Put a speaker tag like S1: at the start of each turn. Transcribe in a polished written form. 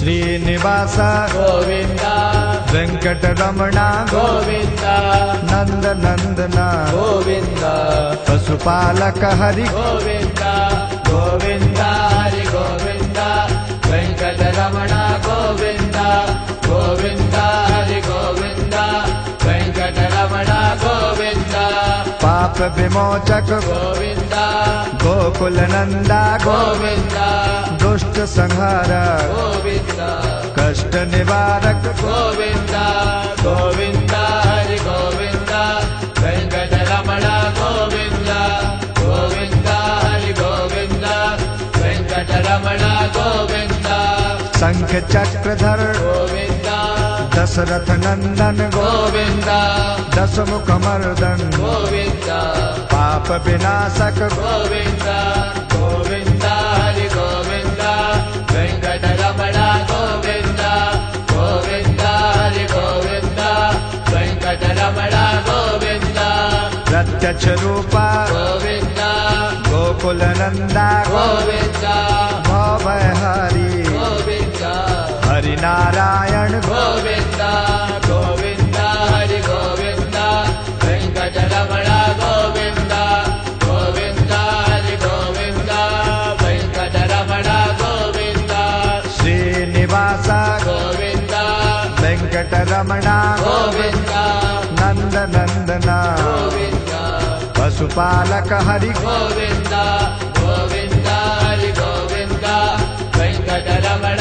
S1: ಶ್ರೀನಿವಾಸ
S2: ಗೋವಿಂದ
S1: ವೆಂಕಟರಮಣ
S2: ಗೋವಿಂದ
S1: ನಂದ ನಂದನ
S2: ಗೋವಿಂದ
S1: ಪಶುಪಾಲಕ ಹರಿ
S2: ಗೋವಿಂದ ಗೋವಿಂದ ಹರಿ ಗೋವಿಂದ ವೆಂಕಟರಮಣ ಗೋವಿಂದ ಗೋವಿಂದ ಹರಿ ಗೋವಿಂದ ವೆಂಕಟರಮಣ ಗೋವಿಂದ
S1: ಪಾಪ ವಿಮೋಚಕ
S2: ಗೋವಿಂದ
S1: ಗೋಕುಲ ನಂದ
S2: ಗೋವಿಂದ
S1: दुष्ट संहार
S2: ಗೋವಿಂದ
S1: कष्ट निवारक
S2: ಗೋವಿಂದ ಗೋವಿಂದ ಹರಿ ಗೋವಿಂದ ವೆಂಕಟರಮಣ ಗೋವಿಂದ ಗೋವಿಂದ ಹರಿ ಗೋವಿಂದ ವೆಂಕಟರಮಣ ಗೋವಿಂದ
S1: शंख चक्रधर
S2: ಗೋವಿಂದ
S1: दशरथ नंदन
S2: ಗೋವಿಂದ
S1: दशमुख मर्दन
S2: ಗೋವಿಂದ
S1: पाप विनाशक
S2: ಗೋವಿಂದ ಗೋವಿಂದ ಹರಿ ಗೋವಿಂದ ವೆಂಕಟರಮಣ ಗೋವಿಂದ ಗೋವಿಂದ ಹರಿ ಗೋವಿಂದ ವೆಂಕಟರಮಣ ಗೋವಿಂದ
S1: प्रत्यक्ष रूपा
S2: ಗೋವಿಂದ
S1: गोकुल नंदा
S2: ಗೋವಿಂದ
S1: भवय हरि
S2: ಗೋವಿಂದ
S1: हरि नारायण
S2: ಗೋವಿಂದ ಗೋವಿಂದ ಹರಿ ಗೋವಿಂದ ವೆಂಕಟರಮಣ ಗೋವಿಂದ ಗೋವಿಂದ ಹರಿ ಗೋವಿಂದ ವೆಂಕಟರಮಣ ಗೋವಿಂದ
S1: श्रीनिवास
S2: ಗೋವಿಂದ
S1: वेंकटरमण
S2: ಗೋವಿಂದ
S1: नंद नंदना
S2: ಗೋವಿಂದ
S1: पशुपालक हरि
S2: ಗೋವಿಂದ ಗೋವಿಂದ ಹರಿ ಗೋವಿಂದ ವೆಂಕಟರಮಣ